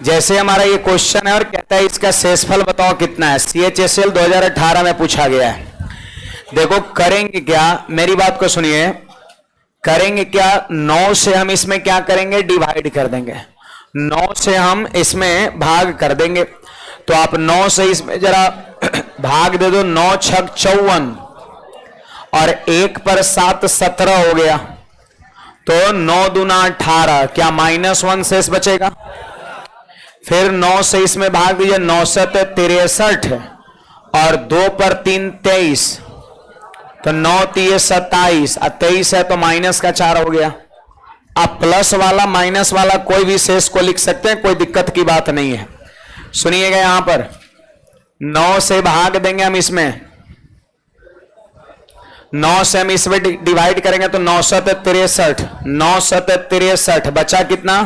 जैसे हमारा ये क्वेश्चन है और कहता है इसका शेषफल बताओ कितना है। CHSL 2018 में पूछा गया है। देखो करेंगे क्या, मेरी बात को सुनिए, करेंगे क्या, 9 से हम इसमें क्या करेंगे, डिवाइड कर देंगे। 9 से हम इसमें भाग कर देंगे। तो आप 9 से इसमें जरा भाग दे दो। 9 छक 54 और 1 पर 7 17 हो गया। तो 9 दूना 18, क्या -1 शेष बचेगा। फिर 9 से इसमें भाग दीजिए। 9 7 63 और 2 पर 3 23, तो 9 3 27 और 23 है तो -4 हो गया। अब प्लस वाला माइनस वाला कोई भी शेष को लिख सकते हैं, कोई दिक्कत की बात नहीं है। सुनिएगा, यहां पर 9 से भाग देंगे हम इसमें। 9 से हम इसमें डिवाइड करेंगे तो 9 7 63, 9 7 63, बचा कितना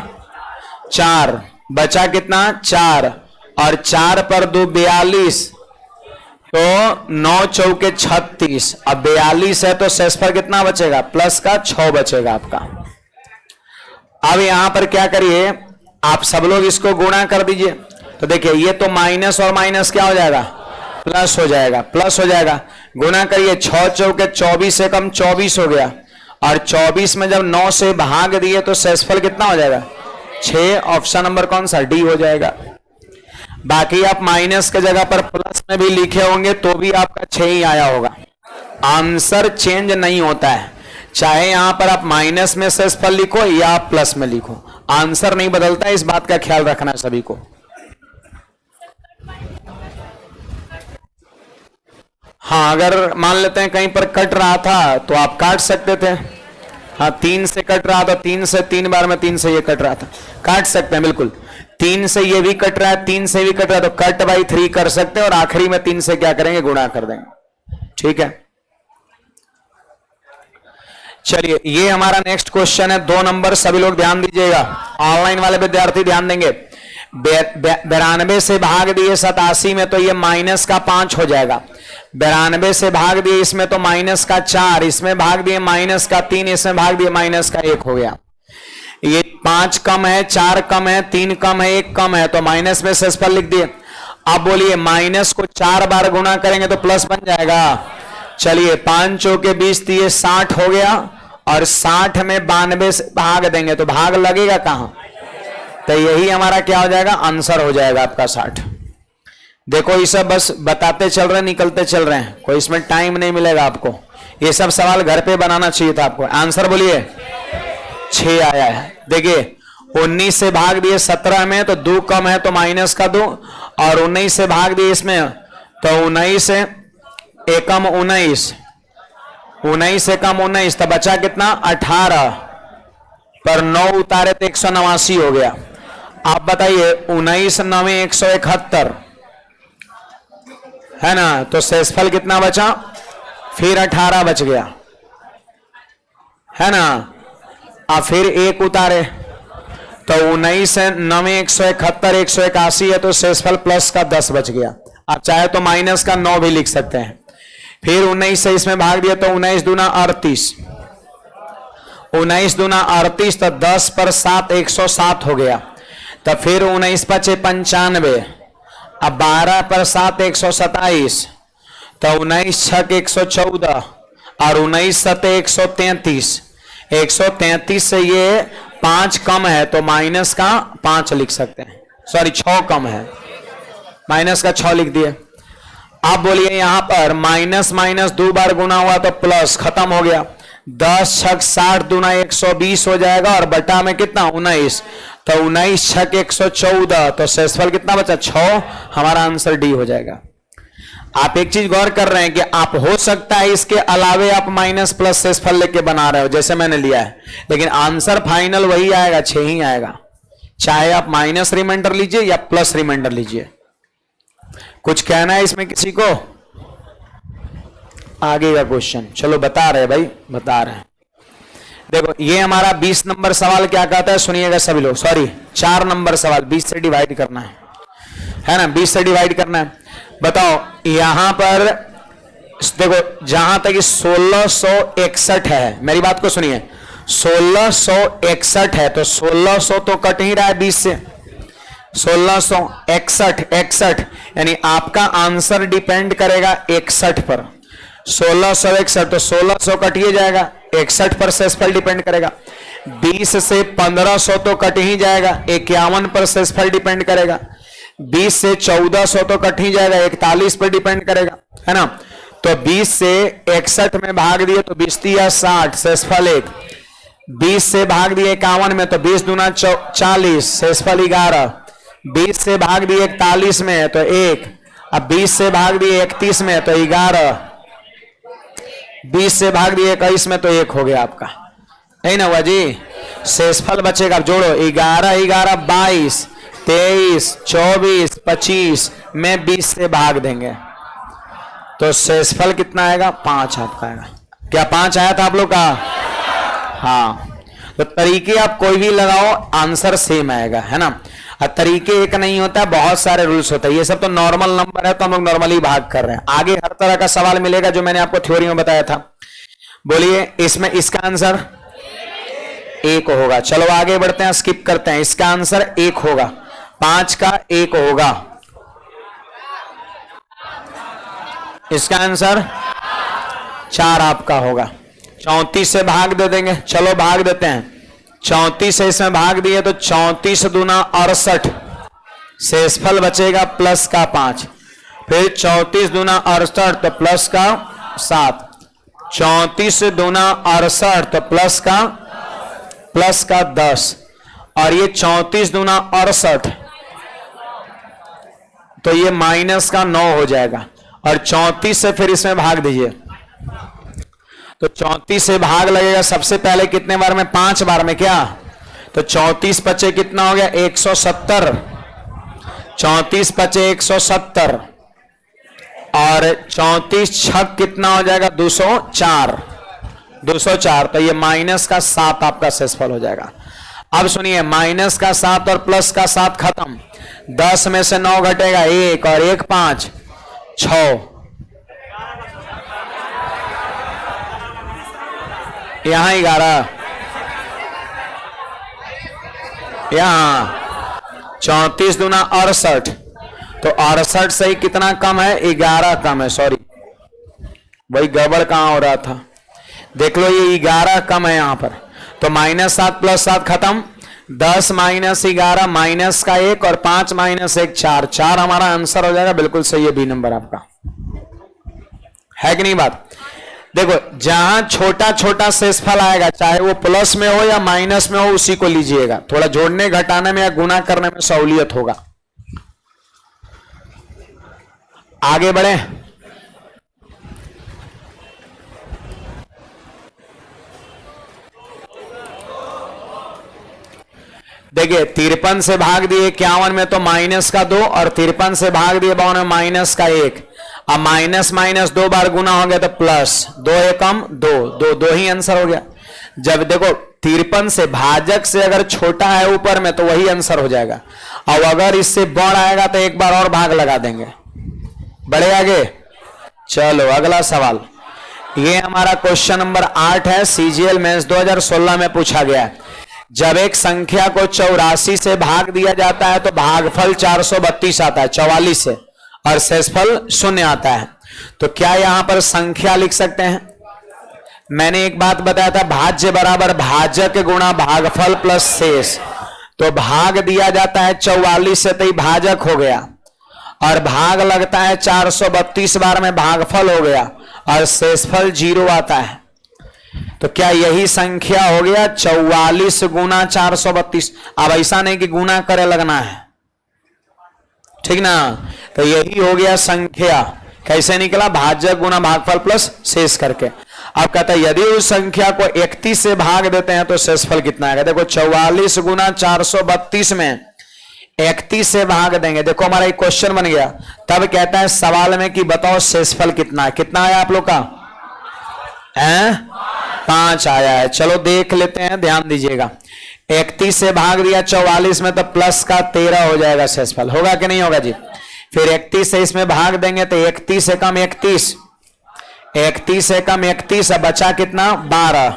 4, बचा कितना 4 और 4 पर 2 42, तो 9 चौके 36। अब 42 है तो शेषफल कितना बचेगा, प्लस का 6 बचेगा आपका। अब यहां पर क्या करिए, आप सब लोग इसको गुणा कर दीजिए। तो देखिए ये तो माइनस और माइनस क्या हो जाएगा, प्लस हो जाएगा, प्लस हो जाएगा। गुणा करिए, 6 चौके 24 से कम 24 हो गया और 24 में जब 9 से भाग दिए तो शेषफल कितना हो जाएगा 6। ऑप्शन नंबर कौन सा, डी हो जाएगा। बाकी आप माइनस के जगह पर प्लस में भी लिखे होंगे तो भी आपका 6 ही आया होगा। आंसर चेंज नहीं होता है, चाहे यहां पर आप माइनस में शेषफल लिखो या आप प्लस में लिखो, आंसर नहीं बदलता है। इस बात का ख्याल रखना है सभी को। हाँ, अगर मान लेते हैं कहीं पर कट रहा था तो आप काट सकते थे। हाँ, 3 से कट रहा था, 3 से 3 बार में 3 से ये कट रहा था, काट सकते हैं बिल्कुल। 3 से ये भी कट रहा है, 3 से भी कट रहा है, तो कट बाई 3 कर सकते हैं और आखिरी में 3 से क्या करेंगे, गुणा कर देंगे। ठीक है, चलिए ये हमारा नेक्स्ट क्वेश्चन है। 2 नंबर सभी लोग ध्यान दीजिएगा, ऑनलाइन वाले विद्यार्थी ध्यान देंगे। 92 से भाग दिए 87 में तो ये -5 हो जाएगा। 92 से भाग दिए इसमें तो -4, इसमें भाग दिए -3, इसमें भाग दिए -1 हो गया। ये 5 कम है, 4 कम है, 3 कम है, 1 कम है, तो माइनस में शेषफल लिख दिए। अब बोलिए माइनस को 4 बार गुणा करेंगे तो प्लस बन जाएगा। चलिए 5 चौके 20 दिए 60 हो गया और 60 में 92 से भाग देंगे तो भाग लगेगा कहां, तो यही हमारा क्या हो जाएगा, आंसर हो जाएगा आपका 60। देखो ये सब बस बताते चल रहे हैं, निकलते चल रहे हैं, कोई इसमें टाइम नहीं मिलेगा आपको। ये सब सवाल घर पे बनाना चाहिए था आपको। आंसर बोलिए 6 आया है। देखिए 19 से भाग दिए 17 में तो 2 कम है तो -2 और 19 से भाग दिए इसमें तो 19 से एकम 19, 19 से कम 19, तो बचा कितना 18 पर 9 उतारे तो 189 हो गया। आप बताइए 19 9 171 है ना, तो शेषफल कितना बचा, फिर 18 बच गया है ना। अब फिर 1 उतारे तो 19 से 9 171 181 है तो शेषफल प्लस का 10 बच गया। आप चाहे तो माइनस का 9 भी लिख सकते हैं। फिर 19 से इसमें भाग दिया तो 19 दूना 38, 19 दूना 38 तो 10 पर 7 107 हो गया। तो फिर 19 पचे 95, अब 12 पर 7 127, तो 19 छक 114 और 19 सते 133, 133 से ये 5 कम है तो माइनस का 5 लिख सकते हैं, सॉरी 6 कम है, माइनस का 6 लिख दिए। आप बोलिए यहां पर माइनस माइनस 2 बार गुना हुआ तो प्लस, खत्म हो गया। 10 छक 60 दूना 120 हो जाएगा और बटा में कितना 19, तो 19 छक 114, तो शेषफल कितना बचा 6। हमारा आंसर डी हो जाएगा। आप एक चीज गौर कर रहे हैं कि आप हो सकता है इसके अलावे आप माइनस प्लस शेषफल लेके बना रहे हो जैसे मैंने लिया है, लेकिन आंसर फाइनल वही आएगा, 6 ही आएगा, चाहे आप माइनस रिमाइंडर लीजिए या प्लस रिमाइंडर लीजिए। कुछ कहना है इसमें किसी को, आगे का क्वेश्चन चलो बता रहे भाई, बता रहे हैं। देखो ये हमारा 20 नंबर सवाल क्या कहता है, सुनिएगा सभी लोग, सॉरी 4 नंबर सवाल 20 से डिवाइड करना है ना, 20 से डिवाइड करना है। बताओ यहां पर देखो जहां तक 1661 है, मेरी बात को सुनिए, 1661 है तो 1600 तो कट ही रहा है 20 से, 1661 61, यानी आपका आंसर डिपेंड करेगा 61 पर। 1661 तो 1600 कटिए जाएगा, 61 पर शेषफल डिपेंड करेगा। 20 से 1500 तो कट ही जाएगा, 51 पर शेषफल डिपेंड करेगा। 20 से 1400 तो कट ही जाएगा, 41 पर डिपेंड करेगा, है ना। तो 20 से 61 में भाग दिए तो 20 या 60, शेषफल 1। 20 से भाग दिए 51 में तो 20 दूना 40, शेषफल 11। 20 से भाग दिए 41 में तो 1। अब 20 से भाग दिए 31 में तो 11। 20 से भाग दिए 21 में तो 1 हो गया आपका, नहीं ना हुआ जी। शेषफल बचेगा, जोड़ो 11 11 22 23 24 25 में 20 से भाग देंगे तो शेषफल कितना आएगा? 5 आपका आएगा। क्या 5 आया था आप लोग का? हाँ। तो तरीके आप कोई भी लगाओ, आंसर सेम आएगा, है ना। और तरीके एक नहीं होता है, बहुत सारे रूल्स होते हैं। ये सब तो नॉर्मल नंबर है तो हम लोग नॉर्मली भाग कर रहे हैं। आगे हर तरह का सवाल मिलेगा जो मैंने आपको थ्योरी में बताया था। बोलिए इसमें इसका आंसर 1 होगा। चलो आगे बढ़ते हैं, स्किप करते हैं। इसका आंसर 1 होगा, 5 का 1 होगा। इसका आंसर 4 आपका होगा। 34 से भाग दे देंगे, चलो भाग देते हैं। 34 से इसमें भाग दिए तो 34 दूना 68, शेषफल बचेगा प्लस का 5। फिर 34 दूना 68 तो प्लस का 7। 34 दूना 68 तो प्लस का 10। और ये 34 दूना 68 तो ये माइनस का 9 हो जाएगा। और 34 से फिर इसमें भाग दीजिए तो 34 से भाग लगेगा सबसे पहले कितने बार में? 5 बार में। क्या तो 34 पचे कितना हो गया? 170। 34 पचे 170 और 34 छक कितना हो जाएगा? 204। 204 तो ये माइनस का 7 आपका शेषफल हो जाएगा। अब सुनिए, माइनस का 7 और प्लस का 7 खत्म। 10 में से 9 घटेगा 1 और 1 5 6। यहां 11, यहां 34 दूना 68 तो 68 से ही कितना कम है? 11 कम है। सॉरी भाई, गड़बड़ कहां हो रहा था, देख लो ये 11 कम है यहां पर। तो -7 + 7 खत्म। 10 - 11 माइनस का 1 और 5 - 1 4। 4 हमारा आंसर हो जाएगा। बिल्कुल सही है, बी नंबर आपका है कि नहीं बात। देखो जहां छोटा छोटा शेषफल आएगा, चाहे वो प्लस में हो या माइनस में हो, उसी को लीजिएगा। थोड़ा जोड़ने घटाने में या गुना करने में सहूलियत होगा। आगे बढ़े। देखिए 53 से भाग दिए 51 में तो माइनस का 2 और 53 से भाग दिए 52 में माइनस का 1। अब माइनस माइनस 2 बार गुना हो गया तो प्लस 2 एकम 2 2 2 ही आंसर हो गया। जब देखो 53 से भाजक से अगर छोटा है ऊपर में तो वही आंसर हो जाएगा। और अगर इससे बड़ आएगा तो एक बार और भाग लगा देंगे। बढ़े आगे। चलो अगला सवाल, ये हमारा क्वेश्चन नंबर 8 है। सीजीएल मेंस 2016 में पूछा गया है। जब एक संख्या को 84 से भाग दिया जाता है तो भागफल 432 आता है 44 से, और शेषफल 0 आता है। तो क्या यहां पर संख्या लिख सकते हैं? मैंने एक बात बताया था, भाज्य बराबर भाजक गुणा भागफल प्लस शेष। तो भाग दिया जाता है 44 से तो ही भाजक हो गया, और भाग लगता है 432 बार में भागफल हो गया, और शेषफल 0 आता है। तो क्या यही संख्या हो गया 44 गुना 432? अब ऐसा नहीं कि गुना करे लगना है, ठीक ना। तो यही हो गया संख्या। कैसे निकला? भाजक गुना भागफल प्लस शेष करके। अब कहता है यदि उस संख्या को 31 से भाग देते हैं तो शेषफल कितना आएगा? देखो 44 गुना 432 में 31 से भाग देंगे। देखो हमारा एक क्वेश्चन बन गया। तब कहता है सवाल में कि बताओ शेषफल कितना है। कितना आया आप लोग का? 5 आया है। चलो देख लेते हैं, ध्यान दीजिएगा। 31 से भाग दिया 44 में तो प्लस का 13 हो जाएगा शेषफल। होगा कि नहीं होगा जी? फिर 31 से इसमें भाग देंगे तो 31 से कम 31, 31 से कम 31, अब बचा कितना? 12।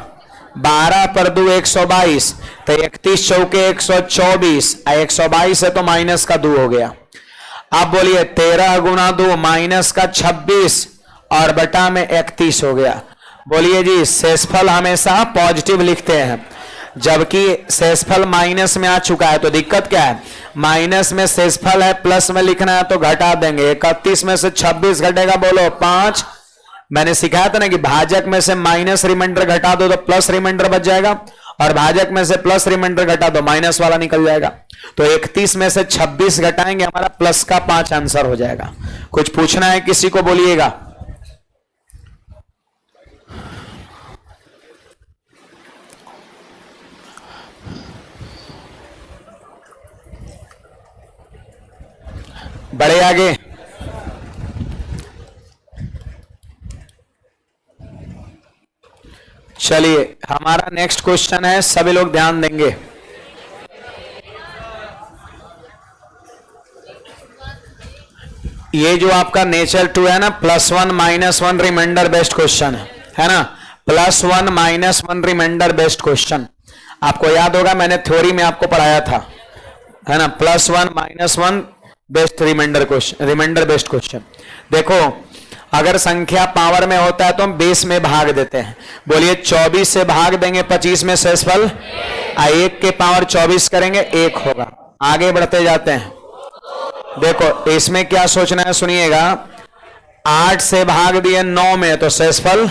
12 पर 2 122, तो 31 चौके 124, 122 है तो माइनस का 2 हो गया। अब बोलिए 13 गुना 2 माइनस का 26 और बटा में 31 हो गया। बोलिए जी, शेषफल हमेशा पॉजिटिव लिखते हैं, जबकि शेषफल माइनस में आ चुका है तो दिक्कत क्या है, माइनस में शेषफल है, प्लस में लिखना है तो घटा देंगे। 31 में से 26 घटेगा, बोलो 5। मैंने सिखाया था ना कि भाजक में से माइनस रिमाइंडर घटा दो तो प्लस रिमाइंडर बच जाएगा, और भाजक में से प्लस रिमाइंडर घटा दो माइनस वाला निकल जाएगा। तो 31 में से 26 घटाएंगे, हमारा प्लस का 5 आंसर हो जाएगा। कुछ पूछना है किसी को, बोलिएगा। बड़े आगे, चलिए हमारा नेक्स्ट क्वेश्चन है, सभी लोग ध्यान देंगे। ये जो आपका नेचर 2 है ना, +1 -1 रिमाइंडर बेस्ड क्वेश्चन है ना, +1 -1 रिमाइंडर बेस्ड क्वेश्चन। आपको याद होगा मैंने थ्योरी में आपको पढ़ाया था, है ना, +1 -1 based remainder question, remainder based question. देखो अगर संख्या पावर में होता है तो हम बेस में भाग देते हैं। बोलिए 24 से भाग देंगे 25 में शेषफल, 1 के पावर 24 करेंगे 1 होगा। आगे बढ़ते जाते हैं। देखो इसमें क्या सोचना है, सुनिएगा। 8 से भाग दिए 9 में तो शेषफल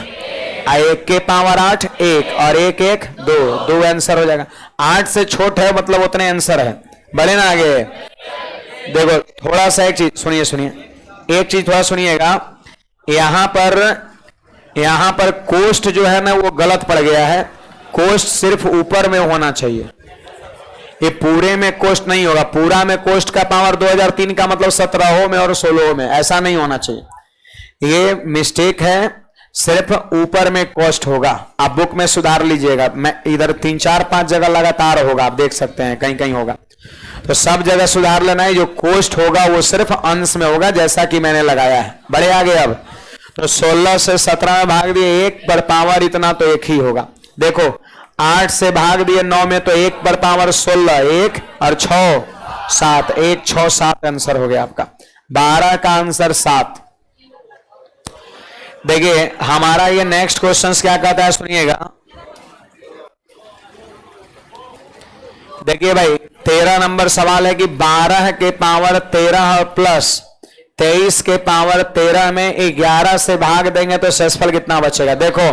1 के पावर 8 1 और 1 1 2, 2 आंसर हो जाएगा। 8 से छोट है मतलब उतने आंसर है, बढ़े ना आगे। देखो थोड़ा सा एक चीज सुनिए, एक चीज थोड़ा सुनिएगा। यहां पर कोष्ट जो है ना वो गलत पड़ गया है। कोष्ट सिर्फ ऊपर में होना चाहिए, ये पूरे में कोष्ट नहीं होगा। पूरा में कोष्ट का पावर 2003 का मतलब 17 में और 16 में, ऐसा नहीं होना चाहिए। ये मिस्टेक है, सिर्फ ऊपर में कोष्ट होगा। आप बुक में सुधार लीजिएगा, मैं इधर 3 4 5 जगह लगातार होगा, आप देख सकते हैं कहीं कहीं होगा, तो सब जगह सुधार लेना है। जो कोष्ट होगा वो सिर्फ अंश में होगा, जैसा कि मैंने लगाया है। बड़े आगे। अब तो 16 से 17 में भाग दिए 1 पर पावर इतना तो 1 ही होगा। देखो 8 से भाग दिए 9 में तो 1 पर पावर 16, 1 और 6 7, 1 6 7 आंसर हो गया आपका। 12 का आंसर 7। देखिए हमारा ये नेक्स्ट क्वेश्चन क्या कहता है, सुनिएगा। देखिए भाई 13 नंबर सवाल है कि 12 के पावर 13 प्लस 23 के पावर 13 में 11 से भाग देंगे तो शेषफल कितना बचेगा। देखो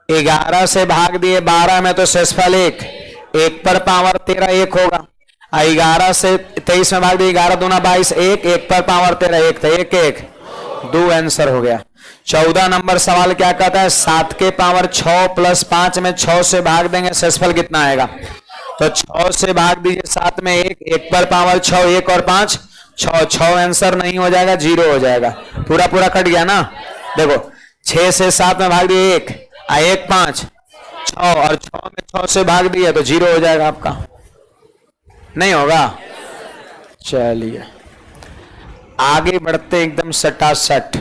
11 से भाग दिए 12 में तो शेषफल 1, 1 पर पावर 13 1 होगा। 11 से 23 में भाग दिए 11 दूना 22, 1 1 पर पावर 13 1 था, 1 1 2 आंसर हो गया। 14 नंबर सवाल क्या कहता है, 7 के पावर 6 प्लस 5 में 6 से भाग देंगे शेषफल कितना आएगा। तो 6 से भाग दीजिए 7 में 1, 1 पर पावर 6 1 और 5 6, 6 आंसर नहीं हो जाएगा, 0 हो जाएगा। पूरा पूरा कट गया ना। देखो 6 से 7 में भाग दिए 1, 1 5 6 और 6 में 6 से भाग दिया तो 0 हो जाएगा आपका, नहीं होगा। चलिए आगे बढ़ते एकदम सटासट।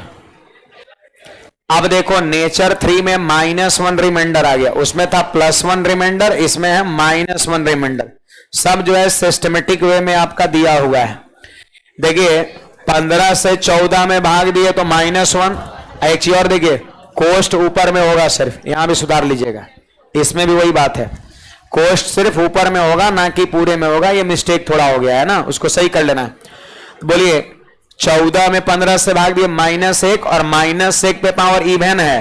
अब देखो नेचर 3 में -1 रिमाइंडर आ गया, उसमें था +1 रिमाइंडर, इसमें है -1 रिमाइंडर। सब जो है सिस्टमेटिक वे में आपका दिया हुआ है। देखिए 15 से 14 में भाग दिए तो -1। एक चीज और देखिए, कोष्ट ऊपर में होगा सिर्फ, यहां भी सुधार लीजिएगा, इसमें भी वही बात है, कोष्ट सिर्फ ऊपर में होगा ना कि पूरे में होगा। ये मिस्टेक थोड़ा हो गया है ना, उसको सही कर लेना है। तो बोलिए 14 में 15 से भाग दिए -1 और -1 पे पावर इवन है।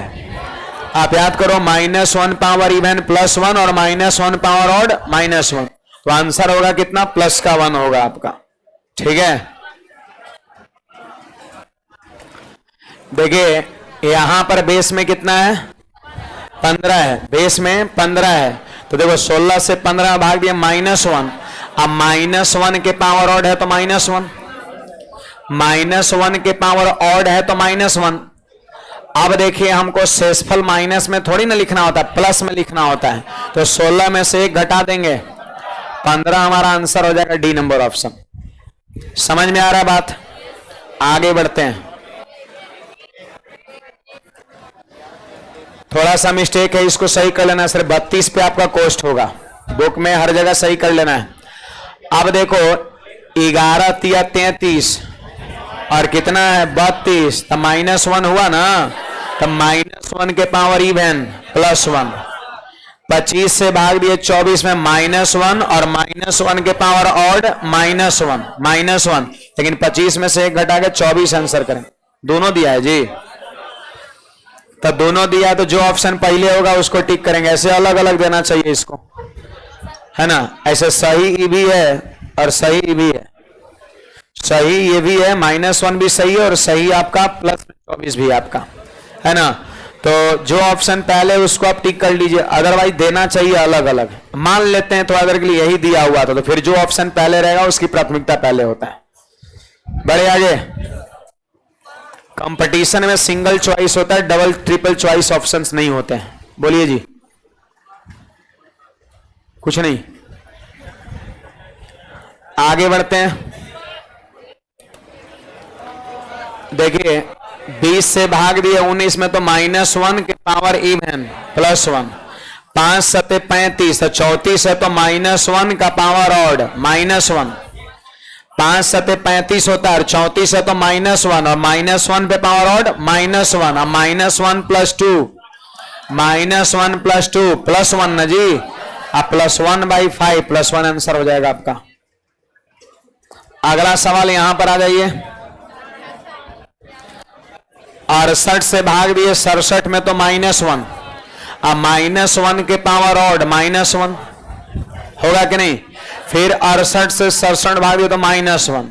आप याद करो -1 पावर इवन +1 और -1 पावर ऑड -1, तो आंसर होगा कितना, प्लस का 1 होगा आपका। ठीक है। देखिए यहां पर बेस में कितना है, 15 है, बेस में 15 है। तो देखो 16 से 15 भाग दिया -1। अब -1 के पावर ऑड है तो -1, -1 के पावर ऑड है तो -1। अब देखिए हमको शेषफल माइनस में थोड़ी ना लिखना होता है, प्लस में लिखना होता है। तो 16 में से 1 घटा देंगे, 15 हमारा आंसर हो जाएगा, डी नंबर ऑप्शन। समझ में आ रहा है बात। आगे बढ़ते हैं। थोड़ा सा मिस्टेक है, इसको सही कर लेना। सिर्फ 32 पे आपका कॉस्ट होगा, बुक में हर जगह सही कर लेना है। अब देखो 11 तिया 33 और कितना है 32, तो -1 हुआ ना, तो -1 के पावर इवन +1। 25 से भाग दिए 24 में -1 और -1 के पावर ऑड -1, लेकिन 25 में से एक घटा के 24 आंसर करें। दोनों दिया है जी, तो दोनों दिया तो जो ऑप्शन पहले होगा उसको टिक करेंगे। ऐसे अलग अलग देना चाहिए इसको, है ना। ऐसे सही ई भी है और सही ई भी है, सही ये भी है, -1 भी सही है और सही आपका +24 भी आपका, है ना। तो जो ऑप्शन पहले उसको आप टिक कर लीजिए, अदरवाइज देना चाहिए अलग अलग। मान लेते हैं थोड़ा देर के लिए यही दिया हुआ था, तो फिर जो ऑप्शन पहले रहेगा उसकी प्राथमिकता पहले होता है। बढ़े आगे। कंपटीशन में सिंगल चॉइस होता है, डबल ट्रिपल चॉइस ऑप्शंस नहीं होते हैं। बोलिए जी। कुछ नहीं, आगे बढ़ते हैं। देखिए 20 से भाग दिए 19 में, तो -1 के पावर इवन +1। 5 सते 35, तो 34 है तो -1 का पावर ऑड -1। 5 सते 35 होता है और 34 है तो -1 और -1 पे पावर ऑड -1 और -1 + 2, -1 + 2 +1 ना जी, अब +1/5 +1 आंसर हो जाएगा आपका। अगला सवाल यहां पर आ जाइए। 68 से भाग दिए 67 में, तो -1 अब -1 के पावर ऑड -1 होगा कि नहीं। फिर 68 से 67 भाग दिए तो -1,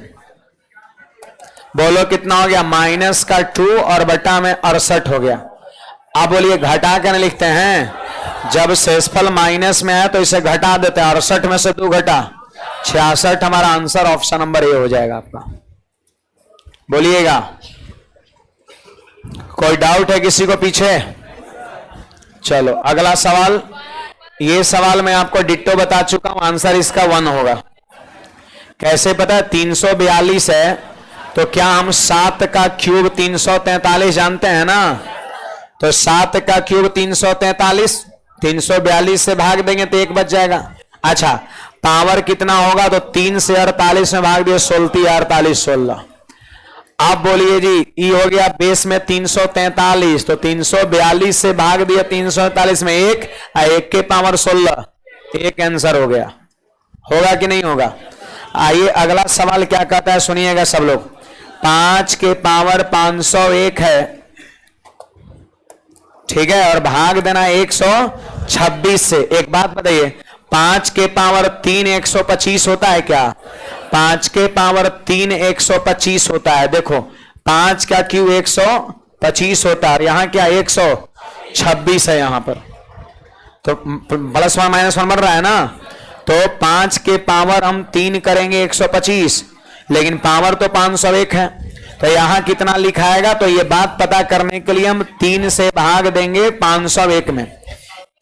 बोलो कितना हो गया, -2 और बटा में 68 हो गया। अब बोलिए घटा के नहीं लिखते हैं, जब शेषफल माइनस में है तो इसे घटा देते हैं। 68 में से 2 घटा 66, हमारा आंसर ऑप्शन नंबर ए हो जाएगा आपका। बोलिएगा, कोई डाउट है किसी को पीछे? चलो अगला सवाल। ये सवाल मैं आपको डिट्टो बता चुका हूं, आंसर इसका 1 होगा। कैसे पता है? 342 है, तो क्या हम 7 का क्यूब 343 जानते हैं ना, तो 7 का क्यूब 343, 342 से भाग देंगे तो 1 बच जाएगा। अच्छा पावर कितना होगा, तो 3 से 48 में भाग दिए 16 48 16। आप बोलिए जी, ई हो गया बेस में 343, तो 342 से भाग दिया 343 में 1 के पावर 16, 1 आंसर हो गया। होगा कि नहीं होगा? आइए अगला सवाल क्या कहता है, सुनिएगा सब लोग। 5 के पावर 501 है, ठीक है, और भाग देना 126 से। एक बात बताइए, 5 के पावर 3 125 होता है क्या? 5 के पावर 3 125 होता है। देखो 5 का क्यूब 125 होता है, यहां क्या 126 है यहां पर, तो +1 -1 बन रहा है ना। तो 5 के पावर हम 3 करेंगे 125, लेकिन पावर तो 501 है, तो यहां कितना लिखाएगा? तो ये बात पता करने के लिए हम 3 से भाग देंगे 501 में,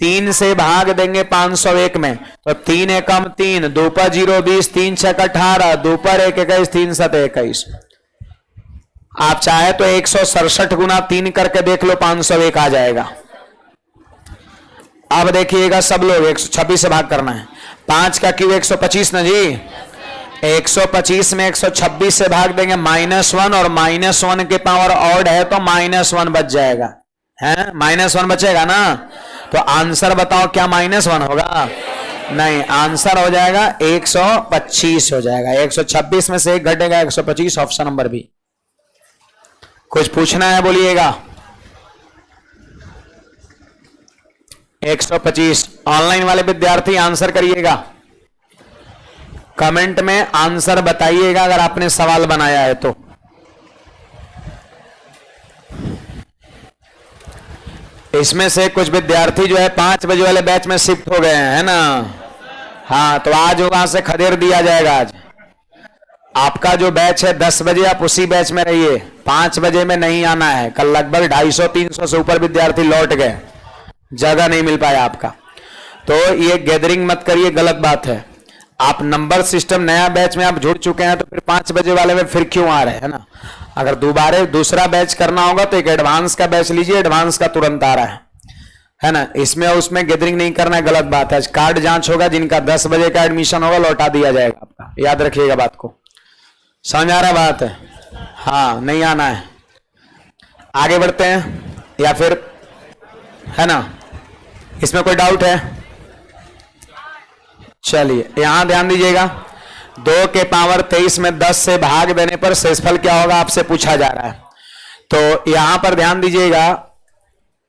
3 से भाग देंगे 501 में, तो 3 एकम 3, 2 पर 0 20, 3 6 18, 2 पर 1 21, 3 7 21। आप चाहे तो 167 गुना 3 करके देख लो, 501 आ जाएगा। अब देखिएगा सब लोग, 126 से भाग करना है। 5 का क्यूब 125 ना जी, 125 में 126 से भाग देंगे -1, और -1 के पावर ऑड है तो -1 बच जाएगा, है -1 बचेगा ना। तो आंसर बताओ क्या -1 होगा? नहीं, आंसर हो जाएगा 125 हो जाएगा। 126 में से 1 घटेगा 125, ऑप्शन नंबर बी। कुछ पूछना है बोलिएगा। 125 ऑनलाइन वाले विद्यार्थी आंसर करिएगा, कमेंट में आंसर बताइएगा अगर आपने सवाल बनाया है तो। इसमें से कुछ विद्यार्थी जो है 5 बजे वाले बैच में शिफ्ट हो गए हैं, है ना। हाँ, तो आज वहां से खदेड़ दिया जाएगा। आज आपका जो बैच है 10 बजे, आप उसी बैच में रहिए, 5 बजे में नहीं आना है। कल लगभग 250-300 से ऊपर विद्यार्थी लौट गए, जगह नहीं मिल पाया आपका। तो ये गैदरिंग मत करिए, गलत बात है। आप नंबर सिस्टम नया बैच में आप जुड़ चुके हैं, तो फिर 5 बजे वाले में फिर क्यों आ रहे हैं ना। अगर दोबारा दूसरा बैच करना होगा तो एक एडवांस का बैच लीजिए, एडवांस का तुरंत आ रहा है। है ना, इसमें और उसमें गैदरिंग नहीं करना है, गलत बात है। कार्ड जांच होगा, जिनका 10 बजे का एडमिशन होगा लौटा दिया जाएगा आपका, याद रखिएगा बात को। समझ आ रहा बात है? हाँ, नहीं आना है। आगे बढ़ते हैं या फिर, है ना, इसमें कोई डाउट है? चलिए यहां ध्यान दीजिएगा, 2 के पावर 23 में 10 से भाग देने पर शेषफल क्या होगा आपसे पूछा जा रहा है। तो यहां पर ध्यान दीजिएगा,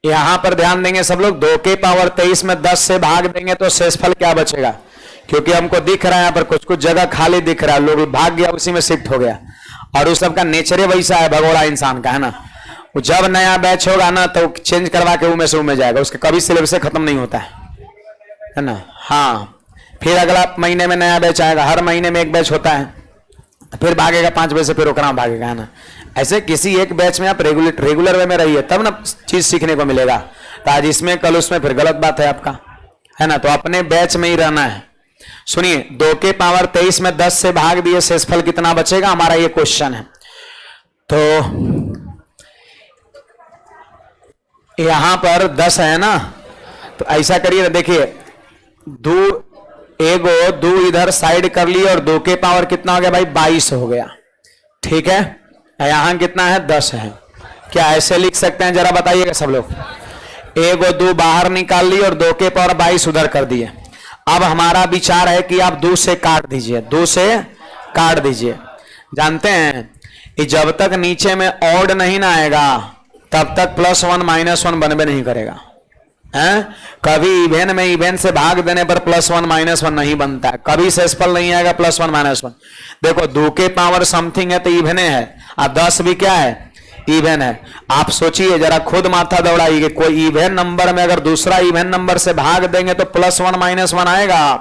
यहां पर ध्यान देंगे सब लोग। 2 के पावर 23 में 10 से भाग देंगे तो शेषफल क्या बचेगा, क्योंकि हमको दिख रहा है यहां पर कुछ कुछ जगह खाली दिख रहा है, लोग भाग गया उसी में शिफ्ट हो गया, और उस सबका नेचर वैसा है भगोड़ा इंसान का, है ना। वो जब नया बैच होगा ना तो चेंज करवा के उमें से उमें जाएगा, उसके कभी सिलेबस खत्म नहीं होता है ना। हाँ, फिर अगला महीने में नया बैच आएगा, हर महीने में एक बैच होता है, फिर भागेगा 5 बजे से, फिर ओकरा भागेगा, है ना। ऐसे किसी एक बैच में आप रेगुलर वे में रहिए, तब ना चीज सीखने को मिलेगा। तो आज इसमें कल उसमें, फिर गलत बात है आपका, है ना। तो अपने बैच में ही रहना है। सुनिए, 2 के पावर 23 में 10 से भाग दिए, शेषफल कितना बचेगा, हमारा ये क्वेश्चन है। तो यहां पर 10 है ना, तो ऐसा करिए, देखिए दो इधर साइड कर लिए, और 2 के पावर कितना हो गया भाई, 22 हो गया, ठीक है। यहां कितना है, 10 है। क्या ऐसे लिख सकते हैं, जरा बताइएगा सब लोग। 1 और 2 बाहर निकाल लिए और 2 के पावर 22 उधर कर दिए। अब हमारा विचार है कि आप 2 से काट दीजिए, 2 से काट दीजिए। जानते हैं कि जब तक नीचे में ऑड नहीं ना आएगा तब तक +1 -1 बनबे नहीं करेगा, हैं। कभी इवेन में इवेन से भाग देने पर +1 -1 नहीं बनता है, कभी शेषफल नहीं आएगा +1 -1। देखो 2 के पावर समथिंग है तो इवेन है, और 10 भी क्या है, इवेन है। आप सोचिए जरा, खुद माथा दौड़ाइए, कोई इवेन नंबर में अगर दूसरा इवेन नंबर से भाग देंगे तो +1 -1 आएगा?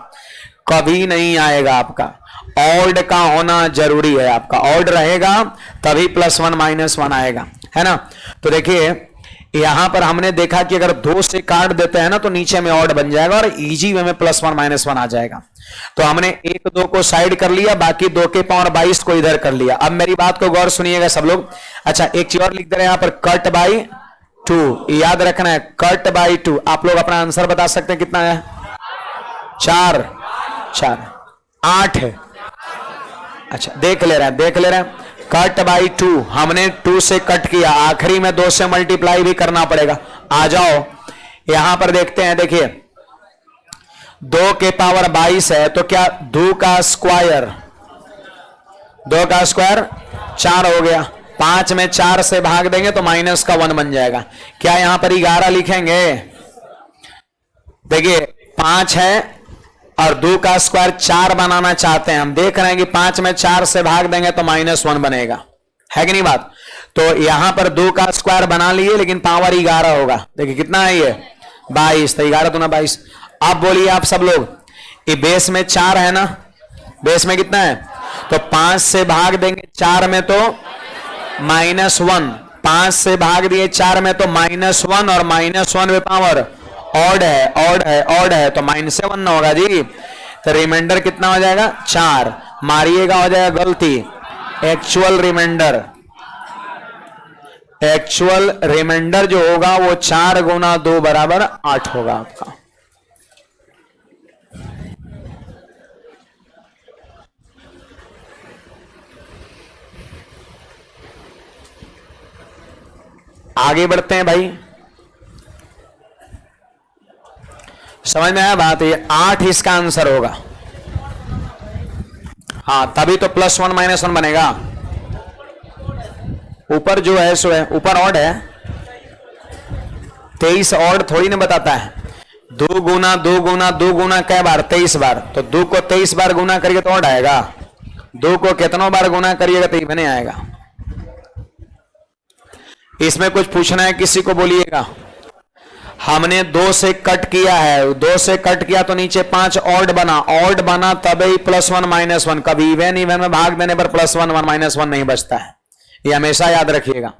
कभी नहीं आएगा। आपका ऑड का होना जरूरी है, आपका ऑड रहेगा तभी +1 -1 आएगा, है ना। तो देखिए यहां पर हमने देखा कि अगर 2 से काट देते हैं ना तो नीचे में ऑड बन जाएगा और इजी वे में +1 -1 आ जाएगा। तो हमने 1 2 को साइड कर लिया, बाकी 2 के पावर 22 को इधर कर लिया। अब मेरी बात को गौर सुनिएगा सब लोग। अच्छा, एक चीज और लिख दे रहे हैं यहां पर, कट बाई 2, याद रखना है, कट बाई 2। आप लोग अपना आंसर बता सकते हैं कितना है? 4 8 है। अच्छा, देख ले रहे हैं, कट बाई 2, हमने 2 से कट किया, आखिरी में 2 से मल्टीप्लाई भी करना पड़ेगा। आ जाओ यहां पर देखते हैं, देखिए 2 के पावर 22 है तो क्या 2 का स्क्वायर 4 हो गया। 5 में 4 से भाग देंगे तो -1 बन जाएगा। क्या यहां पर 11 लिखेंगे? देखिए 5 है और 2 का स्क्वायर 4 बनाना चाहते हैं हम, देख रहे हैं कि 5 में 4 से भाग देंगे तो -1 बनेगा, है कि नहीं बात। तो यहां पर 2 का स्क्वायर बना लिए, लेकिन पावर 11 होगा। देखिए कितना है ये, 22, तो 11 दूना 22। अब बोलिए आप सब लोग, ये बेस में 4 है ना, बेस में कितना है, तो 5 से भाग देंगे 4 में तो -1, 5 से भाग दिए 4 में तो -1, और -1 में पावर ऑड है तो -1 ना होगा जी। तो रिमाइंडर कितना हो जाएगा, 4। मारिएगा, हो जाएगा गलती, एक्चुअल रिमाइंडर जो होगा वो 4 गुना 2 बराबर 8 होगा आपका। आगे बढ़ते हैं भाई, समझ में आया बात? ये 8 इसका आंसर होगा। हाँ, तभी तो +1 -1 बनेगा। ऊपर जो है सो है, ऊपर ऑड है, 23 ऑड थोड़ी ना बताता है। 2 गुना 2 गुना 2 गुना कै बार, 23 बार। तो 2 को 23 बार गुना करिए तो ऑड आएगा, 2 को कितनों बार गुना करिएगा तो इवन आएगा। इसमें कुछ पूछना है किसी को, बोलिएगा। हमने 2 से कट किया है, 2 से कट किया तो नीचे 5 ऑड बना तभी +1 -1। कभी इवन में भाग देने पर +1 -1 नहीं बचता है, ये हमेशा याद रखिएगा।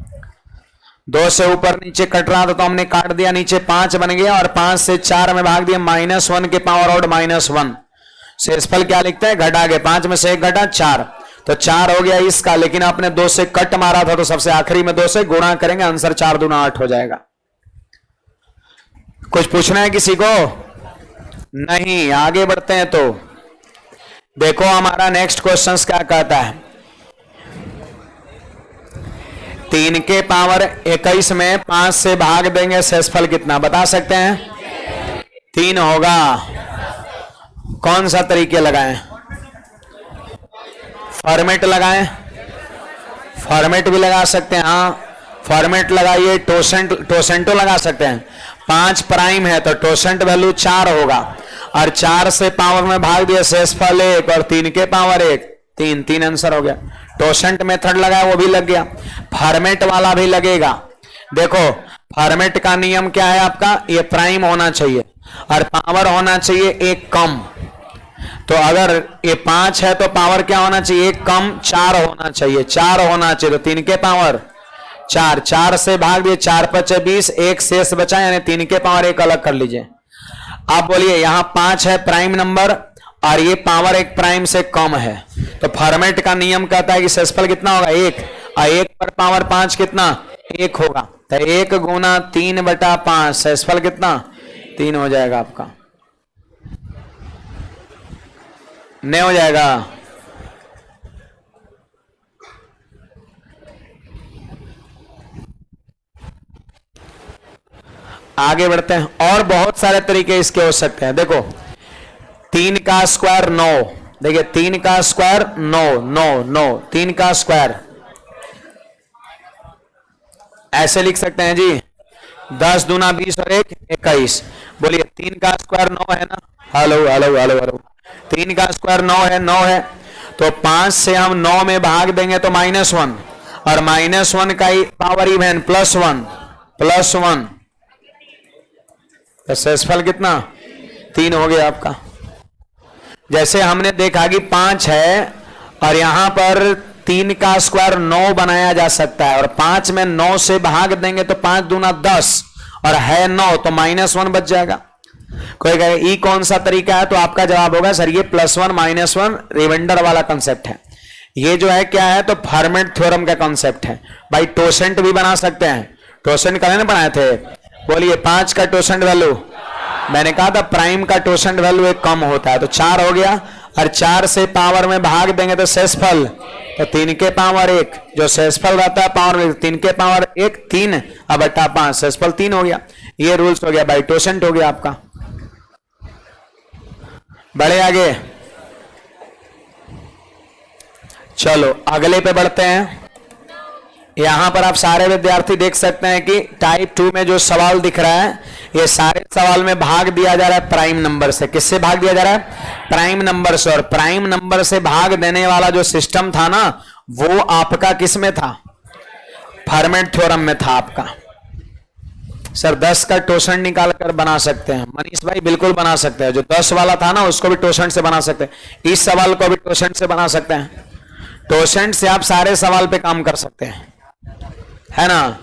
2 से ऊपर नीचे कट रहा था तो हमने काट दिया, नीचे 5 बन गया, और 5 से 4 में भाग दिया, -1 के पावर ऑड -1। शेषफल क्या लिखते हैं, घटा के 5 में से 1 घटा 4, तो 4 हो गया इसका। लेकिन आपने 2 से कट मारा था तो सबसे आखिरी में 2 से गुणा करेंगे, आंसर 4 दूना 8 हो जाएगा। कुछ पूछना है किसी को? नहीं, आगे बढ़ते हैं। तो देखो हमारा नेक्स्ट क्वेश्चन क्या कहता है। 3 के पावर 21 में 5 से भाग देंगे, शेषफल कितना बता सकते हैं? 3 होगा। कौन सा तरीके लगाएं? फॉर्मेट लगाएं, फॉर्मेट भी लगा सकते हैं। हाँ, फॉर्मेट लगाइए। टोसेंटो लगा सकते हैं। 5 प्राइम है तो टोसेंट वैल्यू 4 होगा, और 4 से पावर में भाग दिया, शेषफल 1, और 3 के पावर 1, 3 आंसर हो गया। टोसेंट मेथड लगाया वो भी लग गया, फॉर्मेट वाला भी लगेगा। देखो फॉर्मेट का नियम क्या है आपका? ये प्राइम होना चाहिए और पावर होना चाहिए 1 कम। तो अगर ये 5 है तो पावर क्या होना चाहिए? 1 कम 4 होना चाहिए, 4 होना चाहिए। तो 3 के पावर 4, 4 से भाग दिए, 4 5 20, 1 शेष बचा, यानी 3 के पावर 1 अलग कर लीजिए। आप बोलिए यहां 5 है प्राइम नंबर और ये पावर 1 प्राइम से कम है, तो फॉर्मेट का नियम कहता है कि शेषफल कितना होगा? 1, और 1 पर पावर 5 कितना? 1 होगा। तो 1 गुना 3/5, शेषफल कितना? 3 हो जाएगा आपका। नहीं हो जाएगा? आगे बढ़ते हैं। और बहुत सारे तरीके इसके हो सकते हैं। देखो 3 का स्क्वायर 9, देखिए 3 का स्क्वायर 9, 9, 9, 3 का स्क्वायर ऐसे लिख सकते हैं जी। 10 दूना 20 और 1 21। बोलिए 3 का स्क्वायर 9 है ना? Hello hello hello hello. 3 का स्क्वायर 9 है, 9 है। तो 5 से हम 9 में भाग देंगे तो -1, और -1 का पावर इवन +1, +1, तो शेषफल कितना? 3 हो गया आपका। जैसे हमने देखा कि 5 है और यहां पर 3 का स्क्वायर 9 बनाया जा सकता है, और 5 में 9 से भाग देंगे तो 5 दूना 10, और है 9 तो -1 बच जाएगा। कोई कहे ई कौन सा तरीका है? तो आपका जवाब होगा सर ये +1 -1 रिमाइंडर वाला कंसेप्ट है। ये जो है क्या है? तो फॉर्मेट थ्योरम का कंसेप्ट है। भाई टोसेंट भी बना सकते हैं। टोसेंट कल बनाए थे। बोलिए 5 का टोसेंट वैल्यू, मैंने कहा था प्राइम का टोसेंट वैल्यू 1 कम होता है, तो 4 हो गया, और 4 से पावर में भाग देंगे तो शेषफल, तो 3 के पावर 1, जो शेषफल रहता है पावर में 3 के पावर 1, 3/5, शेषफल 3 हो गया। ये रूल्स हो गया भाई, टोसेंट हो गया आपका। बढ़े आगे, चलो अगले पे बढ़ते हैं। यहां पर आप सारे विद्यार्थी देख सकते हैं कि टाइप 2 में जो सवाल दिख रहा है, ये सारे सवाल में भाग दिया जा रहा है प्राइम नंबर से। किससे भाग दिया जा रहा है? प्राइम नंबर से। और प्राइम नंबर से भाग देने वाला जो सिस्टम था ना, वो आपका किस में था? फॉर्मेट थ्योरम में था आपका। सर 10 का टोसेंट निकाल कर बना सकते हैं। मनीष भाई बिल्कुल बना सकते हैं। जो 10 वाला था ना उसको भी टोसेंट से बना सकते हैं, इस सवाल को भी टोसेंट से बना सकते हैं। टोसेंट से आप सारे सवाल पे काम कर सकते हैं, है ना?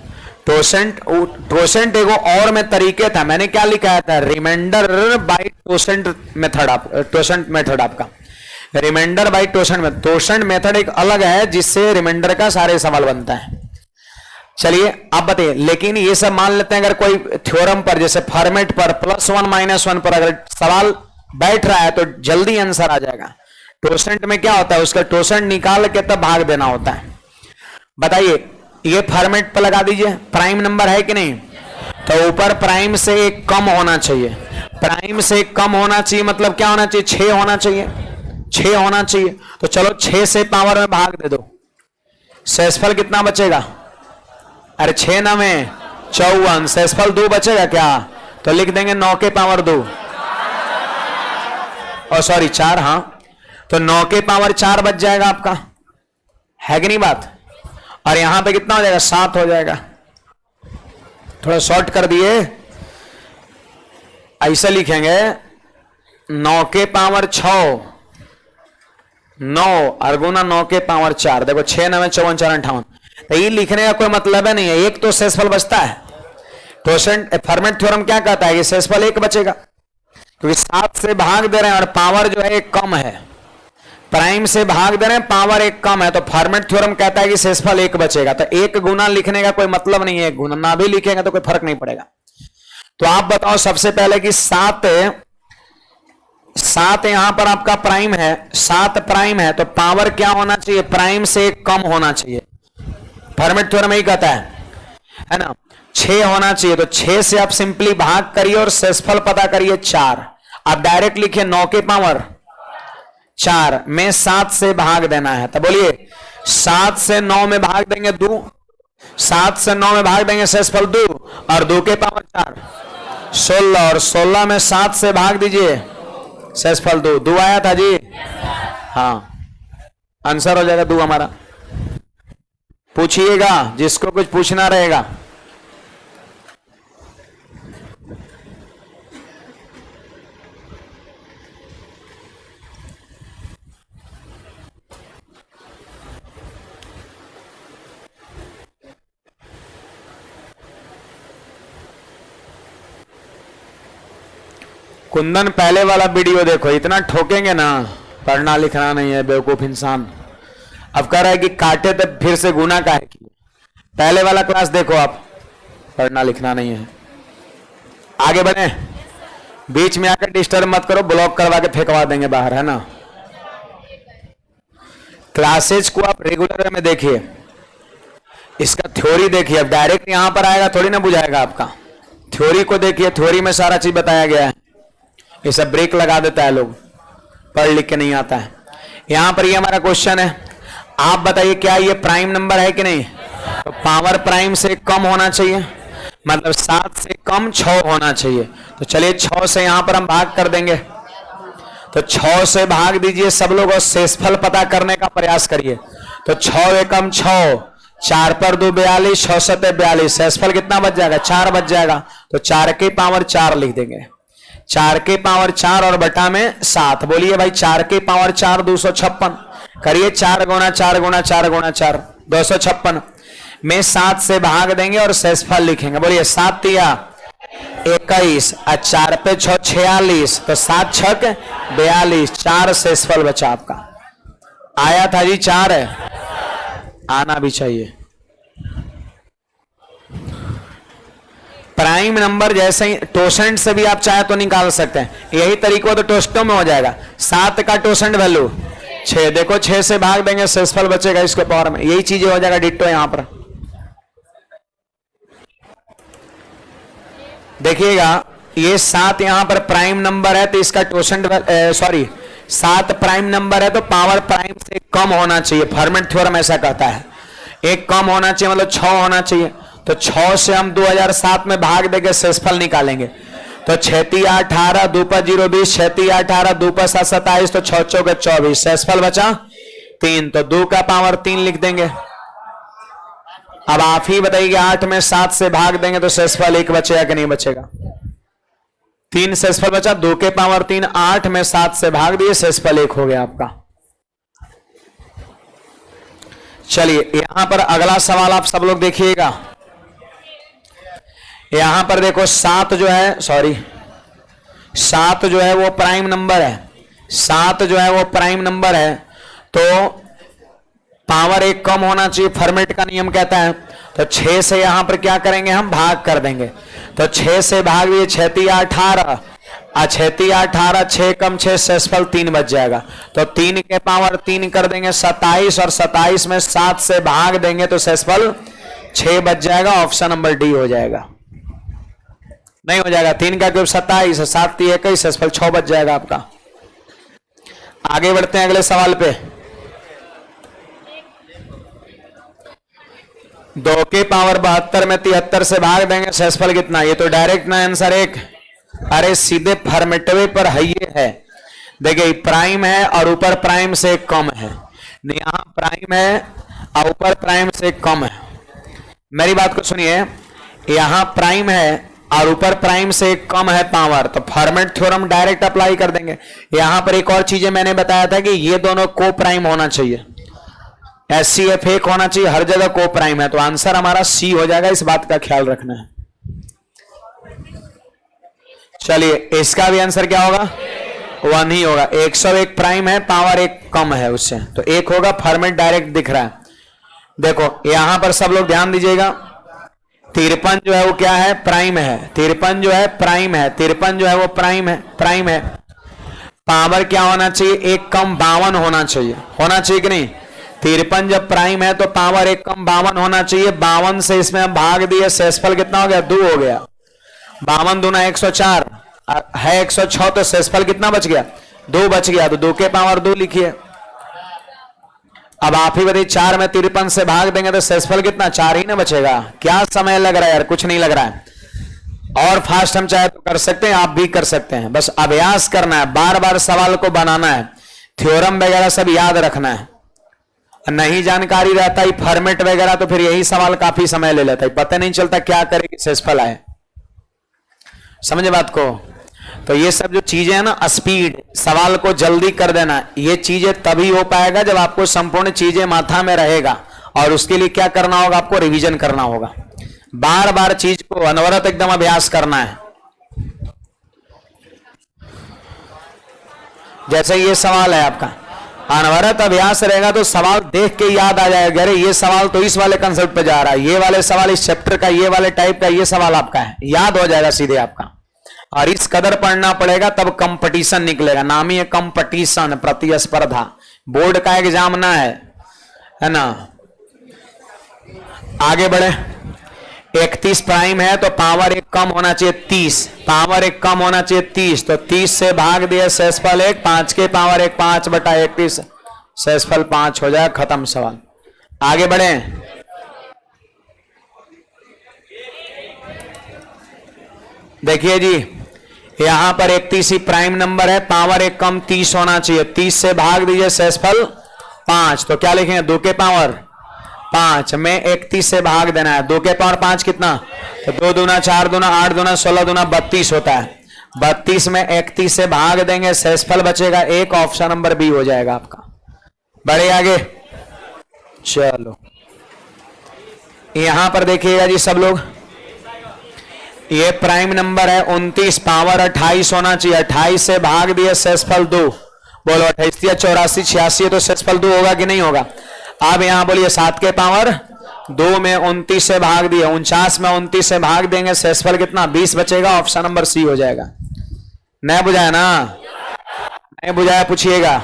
टोसेंट एगो और में तरीके था। मैंने क्या लिखा था? रिमाइंडर बाय टोसेंट मेथड। टोसेंट मेथड आपका रिमाइंडर बाय टोसेंट में। टोसेंट मेथड एक अलग है जिससे रिमाइंडर का सारे सवाल बनता है। चलिए आप बताइए, लेकिन ये सब मान लेते हैं अगर कोई थ्योरम पर जैसे फॉर्मेट पर +1 -1 पर अगर सवाल बैठ रहा है तो जल्दी आंसर आ जाएगा। टोसेंट में क्या होता है? उसका टोसेंट निकाल के तब भाग देना होता है। बताइए ये फॉर्मेट पर लगा दीजिए, प्राइम नंबर है कि नहीं? तो ऊपर प्राइम से 1 कम होना चाहिए। प्राइम से 1 कम होना चाहिए मतलब क्या होना चाहिए? 6 होना चाहिए, 6 होना चाहिए। तो चलो 6 से पावर में भाग दे दो, शेषफल कितना बचेगा? अरे 6 9 में 54, शेषफल 2 बचेगा क्या? तो लिख देंगे 9 के पावर 2, और सॉरी 4, हाँ, तो 9 के पावर 4 बच जाएगा आपका, है कि नहीं बात? और यहां पे कितना हो जाएगा? 7 हो जाएगा। थोड़ा शॉर्ट कर दिए, ऐसे लिखेंगे 9 के पावर 6, 9 और गुना 9 के पावर 4। देखो 6 9 54 4 58। तो ये लिखने का कोई मतलब है नहीं है, एक तो शेषफल बचता है। टोसेंट फॉर्मेट थ्योरम क्या कहता है कि शेषफल 1 बचेगा, क्योंकि 7 से भाग दे रहे हैं और पावर जो है 1 कम है। प्राइम से भाग दे रहे हैं, पावर 1 कम है, तो फॉर्मेट थ्योरम कहता है कि शेषफल 1 बचेगा। तो 1 गुना लिखने का कोई मतलब नहीं है, गुना ना भी लिखेंगे तो कोई फर्क नहीं पड़ेगा। तो आप बताओ सबसे पहले कि 7 यहां पर आपका प्राइम है, 7 प्राइम है, तो पावर क्या होना चाहिए? प्राइम से कम होना चाहिए। फर्मेट थ्योरम यही कहता है ना। 6 होना चाहिए, तो 6 से आप सिंपली भाग करिए और शेषफल पता करिए 4। आप डायरेक्ट लिखिए 9 के पावर 4 में 7 से भाग देना है। तो बोलिए 7 से 9 में भाग देंगे 2, 7 से 9 में भाग देंगे शेषफल 2, और 2 के पावर 4 16, और 16 में 7 से भाग दीजिए शेषफल 2। 2 आया था जी, हाँ आंसर हो जाएगा 2 हमारा। पूछिएगा जिसको कुछ पूछना रहेगा। कुंदन पहले वाला वीडियो देखो, इतना ठोकेंगे ना, पढ़ना लिखना नहीं है बेवकूफ इंसान। अब कह रहा है कि काटे तो फिर से गुना का है कि पहले वाला क्लास देखो आप, पढ़ना लिखना नहीं है। आगे बढ़े, बीच में आकर डिस्टर्ब मत करो, ब्लॉक करवा के फेंकवा देंगे बाहर, है ना। क्लासेज को आप रेगुलर वे में देखिए, इसका थ्योरी देखिए। अब डायरेक्ट यहां पर आएगा थोड़ी ना बुझाएगा आपका, थ्योरी को देखिए, थ्योरी में सारा चीज बताया गया है। ये सब ब्रेक लगा देता है लोग, पढ़ लिख के नहीं आता है। यहां पर ये हमारा क्वेश्चन है, आप बताइए क्या ये प्राइम नंबर है कि नहीं? तो पावर प्राइम से कम होना चाहिए, मतलब 7 से कम 6 होना चाहिए। तो चलिए 6 से यहां पर हम भाग कर देंगे, तो 6 से भाग दीजिए सब लोग और शेषफल पता करने का प्रयास करिए। तो 6 एकम 6, 4 पर 2 42, 6 सते 42, शेषफल कितना बच जाएगा? 4 बच जाएगा। तो 4 के पावर 4 लिख देंगे, 4 के पावर 4 और बटा में 7। बोलिए भाई 4 के पावर 4 256, करिए 4 गुणा 4 गुणा 4 गुणा 4 256 में 7 से भाग देंगे और शेषफल लिखेंगे। बोलिए 7 तिया 21 और 4 पे 6 46, तो 7 छक 42, 4 शेषफल बचा आपका। आया था जी 4 है, आना भी चाहिए। प्राइम नंबर जैसे ही टोसेंट से भी आप चाहे तो निकाल सकते हैं, यही तरीका तो टोस्टों में हो जाएगा। 7 का टोसेंट वैल्यू 6, देखो 6 से भाग देंगे शेषफल बचेगा इसके पावर में, यही चीजें हो जाएगा डिट्टो। यहां पर देखिएगा ये 7 यहां पर प्राइम नंबर है, तो इसका टोसेंट 7 प्राइम नंबर है तो पावर प्राइम से कम होना चाहिए। फर्मेट थ्योरम ऐसा कहता है, एक कम होना चाहिए मतलब 6 होना चाहिए। तो 6 से हम 2007 में भाग देंगे शेषफल निकालेंगे। तो 6 तिया 18, 2 पर 0 20, 6 तिया 18, 2 पर 7 27, तो 6 चौके 24, शेषफल बचा 3, तो 2 का पावर 3 लिख देंगे। अब आप ही बताइए 8 में 7 से भाग देंगे तो शेषफल 1 बचेगा कि नहीं बचेगा? 3 शेषफल बचा, 2 के पावर 3, 8 में 7 से भाग दिए, शेषफल 1 हो गया आपका। चलिए यहां पर अगला सवाल आप सब लोग देखिएगा। यहां पर देखो 7 जो है, 7 जो है वो प्राइम नंबर है, 7 जो है वो प्राइम नंबर है, तो पावर 1 कम होना चाहिए, फर्मेट का नियम कहता है। तो 6 से यहां पर क्या करेंगे हम? भाग कर देंगे। तो 6 से भाग दिए, 6 तिया 18, 6 तिया 18, 6 कम 6, शेषफल 3 बच जाएगा। तो 3 के पावर 3 कर देंगे 27, और 27 में 7 से भाग देंगे तो शेषफल 6 बच जाएगा। ऑप्शन नंबर डी हो जाएगा। नहीं हो जाएगा, 3 का क्यूब 27, 7 तिया 21, शेषफल 6 बच जाएगा आपका। आगे बढ़ते हैं अगले सवाल पे। 2 के पावर 72 में 73 से भाग देंगे, शेषफल कितना? ये तो डायरेक्ट ना आंसर 1, अरे सीधे फॉर्मेटवे पर है ये है। देखिए प्राइम है और ऊपर प्राइम से कम है, यहां प्राइम है और ऊपर प्राइम से कम है। मेरी बात को सुनिए, यहां प्राइम है और ऊपर प्राइम से कम है पावर, तो फॉर्मेट थ्योरम डायरेक्ट अप्लाई कर देंगे। यहां पर एक और चीजें मैंने बताया था कि ये दोनों को प्राइम होना चाहिए, SCF 1 होना चाहिए, हर जगह को प्राइम है, तो आंसर हमारा सी हो जाएगा। इस बात का ख्याल रखना है। चलिए इसका भी आंसर क्या होगा? 1 ही होगा। 101 प्राइम है, पावर 1 कम है उससे, तो 1 होगा। फॉर्मेट डायरेक्ट दिख रहा है। देखो यहां पर सब लोग ध्यान दीजिएगा, 53 जो है वो क्या है, प्राइम है। 53 जो है प्राइम है, 53 जो है वो प्राइम है, प्राइम है। पावर क्या होना चाहिए, एक कम 52 होना चाहिए, होना चाहिए कि नहीं। 53 जब प्राइम है तो पावर एक कम 52 होना चाहिए। 52 से इसमें हम भाग दिए, शेषफल कितना हो गया, 2 हो गया। 52 दूना 104 है, 106, तो शेषफल कितना बच गया, 2 बच गया, तो 2 के पावर 2 लिखिए। अब आप ही बताइए, 4 में 53 से भाग देंगे तो शेषफल कितना, 4 ही ना बचेगा। क्या समय लग रहा है यार, कुछ नहीं लग रहा है। और फास्ट हम चाहे तो कर सकते हैं, आप भी कर सकते हैं, बस अभ्यास करना है, बार बार सवाल को बनाना है, थ्योरम वगैरह सब याद रखना है। नहीं जानकारी रहता है फॉर्मेट वगैरह तो फिर यही सवाल काफी समय ले लेता है, पता नहीं चलता क्या करेगी शेषफल आए। समझे बात को। तो ये सब जो चीजें हैं ना, स्पीड, सवाल को जल्दी कर देना, ये चीजें तभी हो पाएगा जब आपको संपूर्ण चीजें माथा में रहेगा। और उसके लिए क्या करना होगा, आपको रिवीजन करना होगा, बार बार चीज को अनवरत एकदम अभ्यास करना है। जैसे ये सवाल है आपका, अनवरत अभ्यास रहेगा तो सवाल देख के याद आ जाएगा, अरे ये सवाल तो इस वाले कंसेप्ट पे जा रहा है, ये वाले सवाल इस चैप्टर का, ये वाले टाइप का ये सवाल आपका है, याद हो जाएगा सीधे आपका। और इस कदर पढ़ना पड़ेगा तब कंपटीशन निकलेगा, नाम ही है कंपटीशन, प्रतिस्पर्धा। बोर्ड का एग्जाम ना है ना। आगे बढ़े। 31 प्राइम है तो पावर एक कम होना चाहिए 30, पावर एक कम होना चाहिए 30, तो 30 से भाग दिया शेषफल 1, 5 के पावर 1, 5/31, शेषफल 5 हो जाए, खत्म सवाल। आगे बढ़े। देखिए जी, यहां पर 31 ही प्राइम नंबर है, पावर एक कम 30 होना चाहिए, 30 से भाग दीजिए शेषफल 5, तो क्या लिखेंगे, 2 के पावर 5 में 31 से भाग देना है, 2 के पावर 5 कितना, तो 2 दूना 4 दूना 8 दूना 16 दूना 32 होता है। 32 में 31 से भाग देंगे, शेषफल बचेगा 1, ऑप्शन नंबर बी हो जाएगा आपका। बढ़े आगे। चलो यहां पर देखिएगा जी सब लोग, ये प्राइम नंबर है 29, पावर 28 होना चाहिए, 28 से भाग दिए शेषफल 2, बोलो 28 या 84 86 है तो शेषफल 2 होगा कि नहीं होगा। अब यहां बोलिए 7 के पावर 2 में 29 से भाग दिए, 49 में 29 से भाग देंगे, शेषफल कितना, 20 बचेगा, ऑप्शन नंबर सी हो जाएगा। नहीं बुझाया ना, नहीं बुझाया पूछिएगा।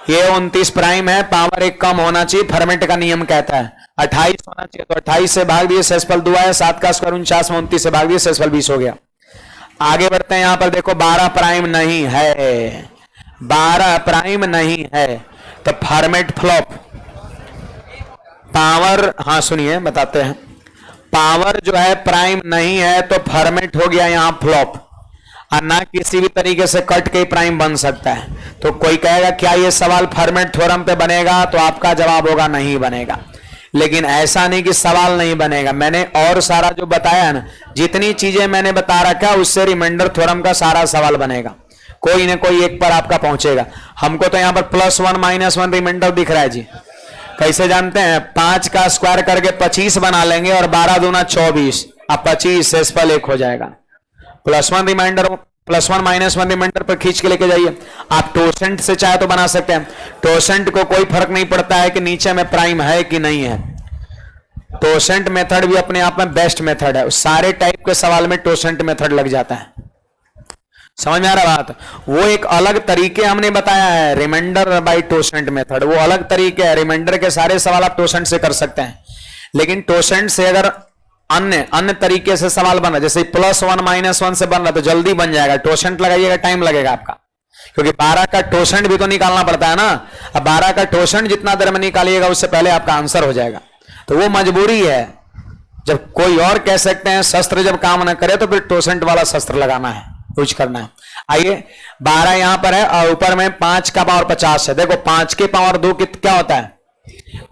ये 29 प्राइम है, पावर एक कम होना चाहिए, फॉर्मेट का नियम कहता है, 28 होना चाहिए, तो 28 से भाग दिए शेषफल 2 आया, 7 का स्क्वायर 49 में 29 से भाग दिए, शेषफल 20 हो गया। आगे बढ़ते हैं। यहां पर देखो 12 प्राइम नहीं है, 12 प्राइम नहीं है तो फॉर्मेट फ्लॉप। पावर, हाँ सुनिए बताते हैं, पावर जो है प्राइम नहीं है तो फॉर्मेट हो गया यहां फ्लॉप, और ना किसी भी तरीके से कट के प्राइम बन सकता है। तो कोई कहेगा क्या ये सवाल फॉर्मेट थ्योरम पे बनेगा, तो आपका जवाब होगा नहीं बनेगा। लेकिन ऐसा नहीं कि सवाल नहीं बनेगा, मैंने और सारा जो बताया ना, जितनी चीजें मैंने बता रखा उससे रिमाइंडर थ्योरम का सारा सवाल बनेगा, कोई ना कोई एक पर आपका पहुंचेगा। हमको तो यहां पर +1 -1 रिमाइंडर दिख रहा है जी, कैसे जानते हैं, 5 का स्क्वायर करके 25 बना लेंगे और 12 दूना 24, अब 25 शेषफल 1 हो जाएगा। +1 रिमाइंडर, +1 -1 रिमाइंडर पर खींच के लेके जाइए। आप टोसेंट से चाहे तो बना सकते हैं, टोसेंट को कोई फर्क नहीं पड़ता है कि नीचे में प्राइम है कि नहीं है। टोसेंट मेथड भी अपने आप में बेस्ट मेथड है, सारे टाइप के सवाल में टोसेंट मेथड लग जाता है। समझ में आ रहा बात। वो एक अलग तरीके हमने बताया है, रिमाइंडर बाय टोसेंट मेथड, वो अलग तरीके है। रिमाइंडर के सारे सवाल आप टोसेंट से कर सकते हैं, लेकिन टोसेंट से अगर अन्य तरीके से सवाल बना, जैसे +1 -1 से बन रहा तो जल्दी बन जाएगा, टोसेंट लगाइएगा टाइम लगेगा आपका, क्योंकि 12 का टोसेंट भी तो निकालना पड़ता है ना। अब 12 का टोसेंट जितना देर में निकालिएगा उससे पहले आपका आंसर हो जाएगा, तो वो मजबूरी है। जब कोई और कह सकते हैं शस्त्र जब काम ना करे तो फिर टोसेंट वाला शस्त्र लगाना है, यूज करना है। आइए 12 यहां पर है और ऊपर में 5 का पावर 50 है। देखो 5 के पावर 2 क्या होता है,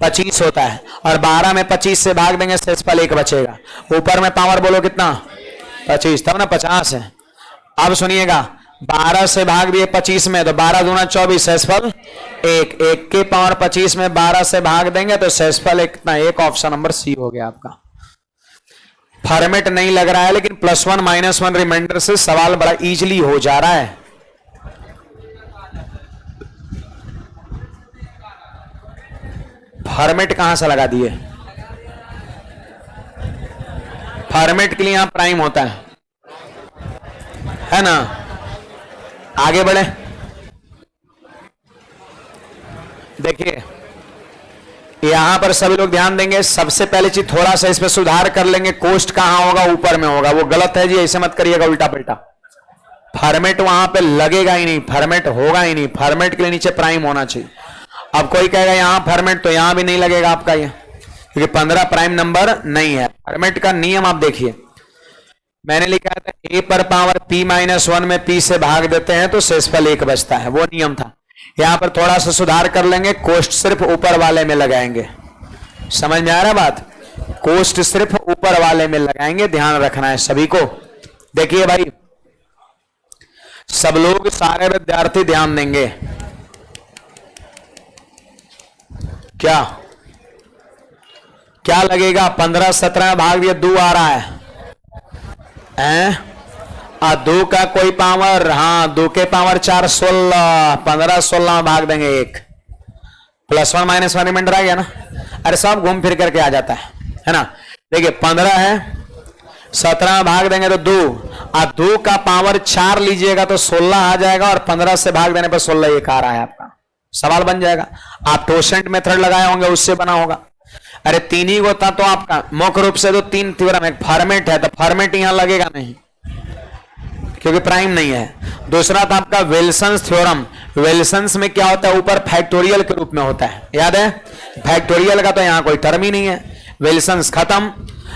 25 होता है, और 12 में 25 से भाग देंगे शेषफल 1 बचेगा। ऊपर में पावर बोलो कितना, 25, तब ना 50 है। अब सुनिएगा, 12 से भाग दिए 25 में तो 12 दूना 24, शेषफल 1, 1 के पावर 25 में 12 से भाग देंगे तो शेषफल कितना, 1, ऑप्शन नंबर सी हो गया आपका। फॉर्मेट नहीं लग रहा है, लेकिन +1 -1 रिमाइंडर से सवाल बड़ा इजीली हो जा रहा है। फॉर्मेट कहां से लगा दिए, फॉर्मेट के लिए यहां प्राइम होता है ना। आगे बढ़े, देखिए यहां पर सभी लोग ध्यान देंगे। सबसे पहले चीज थोड़ा सा इसमें सुधार कर लेंगे, कोस्ट कहां होगा, ऊपर में होगा, वो गलत है जी, ऐसे मत करिएगा उल्टा पलटा। फॉर्मेट वहां पे लगेगा ही नहीं, फॉर्मेट होगा ही नहीं, फॉर्मेट के लिए नीचे प्राइम होना चाहिए। अब कोई कहेगा यहां फॉर्मेट, तो यहां भी नहीं लगेगा आपका ये, क्योंकि 15 प्राइम नंबर नहीं है। फॉर्मेट का नियम आप देखिए, मैंने लिखा था a पर पावर p-1 में p से भाग देते हैं तो शेषफल 1 बचता है, वो नियम था। यहां पर थोड़ा सा सुधार कर लेंगे, कोष्ट सिर्फ ऊपर वाले में लगाएंगे। समझ में आ रहा बात, कोष्ट सिर्फ ऊपर वाले में लगाएंगे, ध्यान रखना है सभी को। देखिए भाई, सब लोग सारे विद्यार्थी ध्यान देंगे। क्या क्या लगेगा, 15 17 भाग दिया, 2 आ रहा है, 2 का कोई पावर, हाँ 2 के पावर 4 16, 15 16 में भाग देंगे 1, +1 -1 रिमाइंडर आ गया ना। अरे सब घूम फिर करके आ जाता है ना। देखिए 15 है, 17 में भाग देंगे तो 2, और 2 का पावर 4 लीजिएगा तो 16 आ जाएगा, और 15 से भाग देने पर 16 1 आ रहा है आपका। सवाल बन जाएगा, आप टोसेंट मेथड लगाए होंगे उससे बना होगा। अरे 3 ही होता तो आपका मुख्य रूप से तो 3 थ्योरम है, फॉर्मेट है तो फॉर्मेट यहां लगेगा नहीं क्योंकि प्राइम नहीं है। दूसरा था आपका विल्सन्स थ्योरम। विल्सन्स में क्या होता है, ऊपर फैक्टोरियल के रूप में होता है, याद है, फैक्टोरियल का तो यहां कोई टर्म ही नहीं है। विल्सन्स खत्म,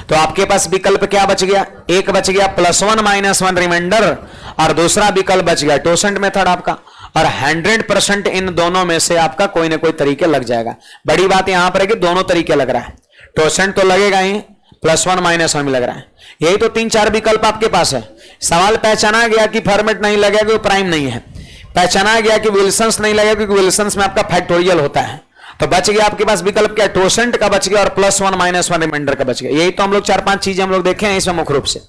तो आपके पास विकल्प क्या बच गया, एक बच गया +1 -1 रिमाइंडर, और दूसरा विकल्प बच गया टोसेंट मेथड आपका। और 100% इन दोनों में से आपका कोई ना कोई तरीके लग जाएगा। बड़ी बात यहां पर है कि दोनों तरीके लग रहा है, टोसेंट तो लगेगा ही, +1 -1 में लग रहा है। यही तो 3-4 विकल्प आपके पास है। सवाल पहचाना गया कि फॉर्मेट नहीं लगेगा क्योंकि प्राइम नहीं है, पहचाना गया कि विल्सन्स नहीं लगेगा क्योंकि विल्सन्स में आपका फैक्टोरियल होता है, तो बच गया आपके पास विकल्प क्या, टोसेंट का बच गया और +1 -1 रिमाइंडर का बच गया। यही तो हम लोग 4-5 चीजें हम लोग देखे हैं इसमें मुख्य रूप से।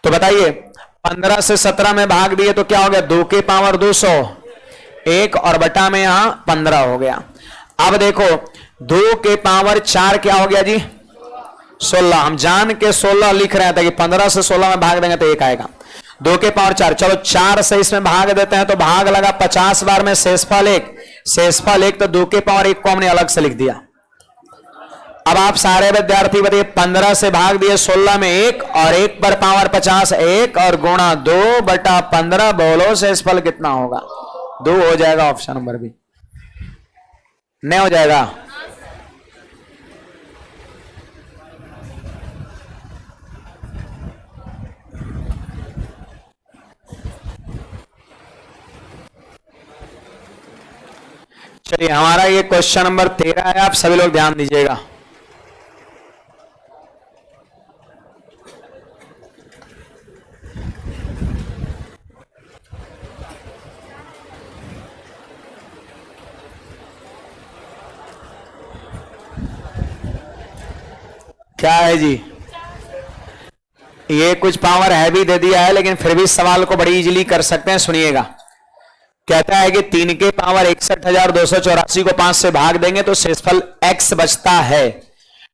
तो बताइए 15 से 17 में भाग दिए तो क्या हो गया, 2 के पावर 200, 1 और बटा में यहां 15 हो गया। अब देखो 2 के पावर 4 क्या हो गया जी, 16। हम जान के 16 लिख रहे थे कि 15 से 16 में भाग देंगे तो 1 आएगा। 2 के पावर 4, चलो 4 से इसमें भाग देते हैं तो भाग लगा 50 बार में, शेषफल 1, शेषफल 1, तो 2 के पावर 1 को हमने अलग से लिख दिया। अब आप सारे विद्यार्थी बताइए, 15 से भाग दिए 16 में 1, और 1 पर पावर 50, 1 और गुणा 2 बटा 15, बोलो शेषफल कितना होगा, 2 हो जाएगा। ऑप्शन नंबर बी नहीं हो जाएगा। चलिए हमारा ये क्वेश्चन नंबर 13 है, आप सभी लोग ध्यान दीजिएगा। क्या है जी, ये कुछ पावर हैवी दे दिया है, लेकिन फिर भी सवाल को बड़ी इजीली कर सकते हैं। सुनिएगा, कहता है कि 3 के पावर 61,284 को 5 से भाग देंगे तो शेषफल x बचता है।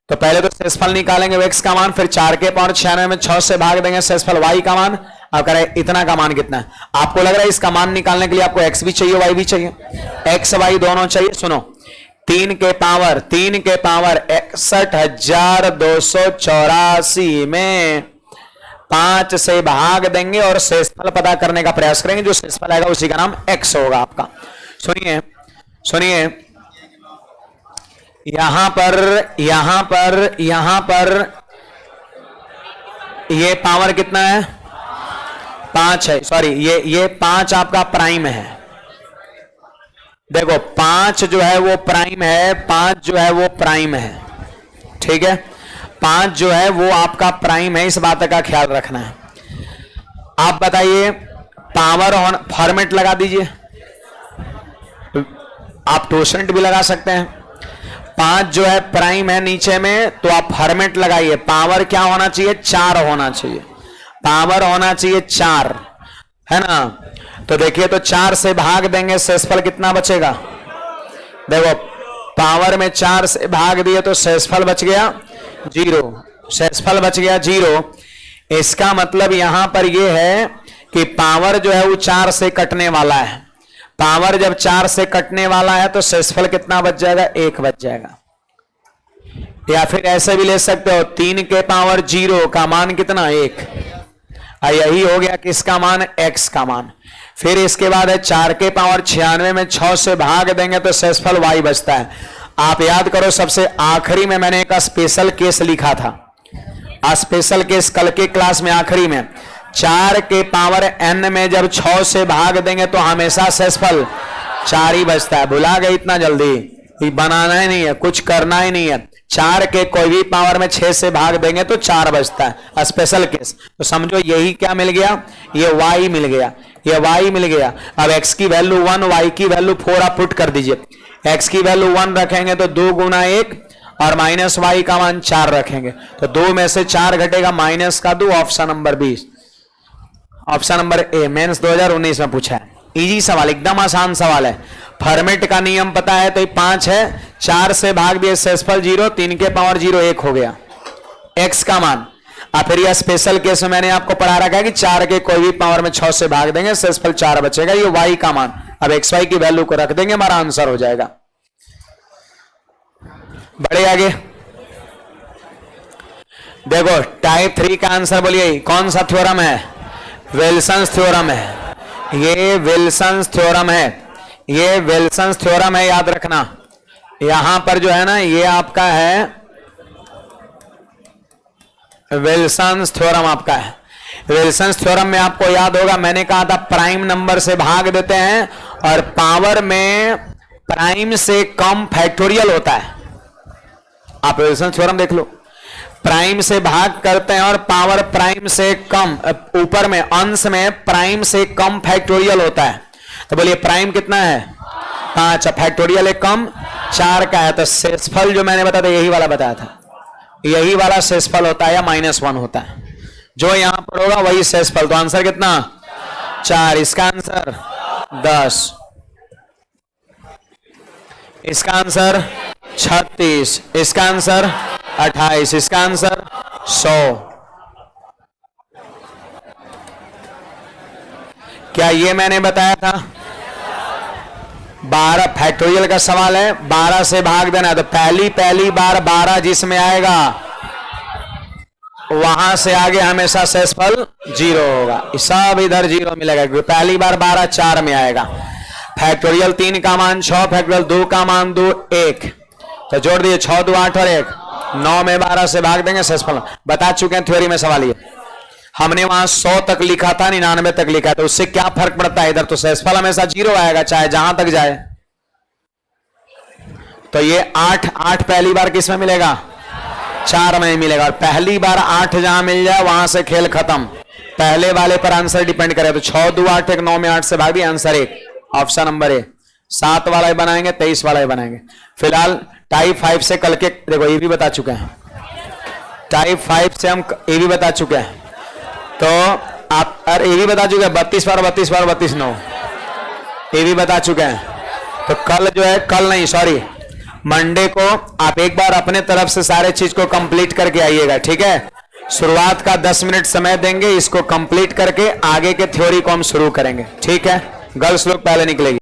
तो पहले तो शेषफल निकालेंगे x का मान, फिर 4 के पावर 96 में 6 से भाग देंगे शेषफल y का मान। अब करें इतना का मान कितना है, आपको लग रहा है इसका मान निकालने के लिए आपको x भी चाहिए y भी चाहिए, x y दोनों चाहिए। सुनो, 3 के पावर 61,284 में 5 से भाग देंगे और शेषफल पता करने का प्रयास करेंगे। जो शेषफल आएगा उसी का नाम x होगा आपका। सुनिए सुनिए, यहां पर ये पावर कितना है, 5 है, सॉरी ये 5 आपका प्राइम है। देखो 5 जो है वो प्राइम है, 5 जो है वो प्राइम है, ठीक है, 5 जो है वो आपका प्राइम है, इस बात का ख्याल रखना है। आप बताइए, पावर ऑन फॉर्मेट लगा दीजिए, आप टोसेंट भी लगा सकते हैं। 5 जो है प्राइम है नीचे में, तो आप फॉर्मेट लगाइए। पावर क्या होना चाहिए, 4 होना चाहिए, पावर होना चाहिए 4, है ना। तो देखिए, तो 4 से भाग देंगे, शेषफल कितना बचेगा, देखो पावर में 4 से भाग दिए तो शेषफल बच गया 0, शेषफल बच गया 0। इसका मतलब यहां पर यह है कि पावर जो है वो 4 से कटने वाला है। पावर जब 4 से कटने वाला है तो शेषफल कितना बच जाएगा? 1 बच जाएगा। या फिर ऐसे भी ले सकते हो 3 के पावर 0 का मान कितना? 1। यही हो गया किसका मान? x का मान। फिर इसके बाद है 4 के पावर 96 में 6 से भाग देंगे तो शेषफल y बचता है। आप याद करो सबसे आखिरी में मैंने एक स्पेशल केस लिखा था। स्पेशल केस कल के क्लास में आखिरी में 4 के पावर n में जब 6 से भाग देंगे तो हमेशा शेषफल 4 ही बचता है। भुला गए इतना जल्दी? बनाना ही नहीं है, कुछ करना ही नहीं है। 4 के कोई भी पावर में 6 से भाग देंगे तो 4 बचता है। स्पेशल केस तो समझो यही क्या मिल गया? ये y मिल गया, ये y मिल गया। अब x की वैल्यू 1, y की वैल्यू 4 आप पुट कर दीजिए। x की वैल्यू 1 रखेंगे तो 2 गुना 1 और माइनस y का मान 4 रखेंगे तो 2 में से 4 घटेगा माइनस का 2। Option number 20, option number A mains 2019 में पूछा है। इजी सवाल, एकदम आसान सवाल है। फॉर्मेट का नियम पता है तो 5 है, 4 से भाग दिए शेषफल 0, 3 के पावर 0 1 हो गया x का मान। अब फिर यह स्पेशल केस में मैंने आपको पढ़ा रखा है कि 4 के कोई भी पावर में 6 से भाग देंगे शेषफल 4 बचेगा। ये y का मान। अब xy की वैल्यू को रख देंगे, हमारा आंसर हो जाएगा। बढ़े आगे देखो टाइप 3 का आंसर बोलिए कौन सा थ्योरम है? विल्सन्स थ्योरम है। ये विल्सन्स थ्योरम है, ये विल्सन्स थ्योरम है, याद रखना। यहां पर जो है ना ये आपका है विल्सन्स थ्योरम आपका है। विल्सन्स थ्योरम में आपको याद होगा मैंने कहा था प्राइम नंबर से भाग देते हैं और पावर में प्राइम से कम फैक्टोरियल होता है। आप विल्सन्स थ्योरम देख लो, प्राइम से भाग करते हैं और पावर प्राइम से कम, ऊपर में अंश में प्राइम से कम फैक्टोरियल होता है। तो बोलिए प्राइम कितना है? 5। फैक्टोरियल एक कम 4 का है। तो शेषफल जो मैंने बताया था यही वाला बताया था, यही वाला शेषफल होता है या -1 होता है। जो यहां पर होगा वही शेषफल। तो आंसर कितना? 4। इसका आंसर 10, इसका आंसर 36, इसका आंसर 28, इसका आंसर 100। क्या ये मैंने बताया था? 12 फैक्टोरियल का सवाल है, 12 से भाग देना है। तो पहली बार 12 जिसमें आएगा वहां से आगे हमेशा शेषफल 0 होगा। सब इधर 0 मिलेगा। पहली बार 12 4 में आएगा। फैक्टोरियल 3 का मान 6, फैक्टोरियल 2 का मान 2 1, तो जोड़ दिए 6 2 8 और 1 9 में 12 से भाग देंगे शेषफल। बता चुके हैं थ्योरी में सवाल ये। हमने वहां 100 तक लिखा था, 99 तक लिखा है, तो उससे क्या फर्क पड़ता है? इधर तो शेषफल हमेशा 0 आएगा चाहे जहां तक जाए। तो ये 8 पहली बार किस में मिलेगा? 4 में मिलेगा। और पहली बार 8 जहां मिल जाए वहां से खेल खत्म। पहले वाले पर आंसर डिपेंड करे। तो 6 2 8 1 9 में 8 से भाग दिया, आंसर 1, ऑप्शन नंबर ए। 7 वाला ही बनाएंगे, 23 वाला ही बनाएंगे। फिलहाल टाइप 5 से कल के देखो ये भी बता चुके हैं। टाइप 5 से हम ये भी बता चुके हैं। तो आप और ये भी बता चुके हैं 32 बार 32 बार 32 9, ये भी बता चुके हैं। तो कल जो है, कल नहीं सॉरी मंडे को आप एक बार अपने तरफ से सारे चीज को कंप्लीट करके आइएगा, ठीक है। शुरुआत का 10 मिनट समय देंगे, इसको कंप्लीट करके आगे के थ्योरी को हम शुरू करेंगे, ठीक है। गर्ल्स लोग पहले निकलेगी।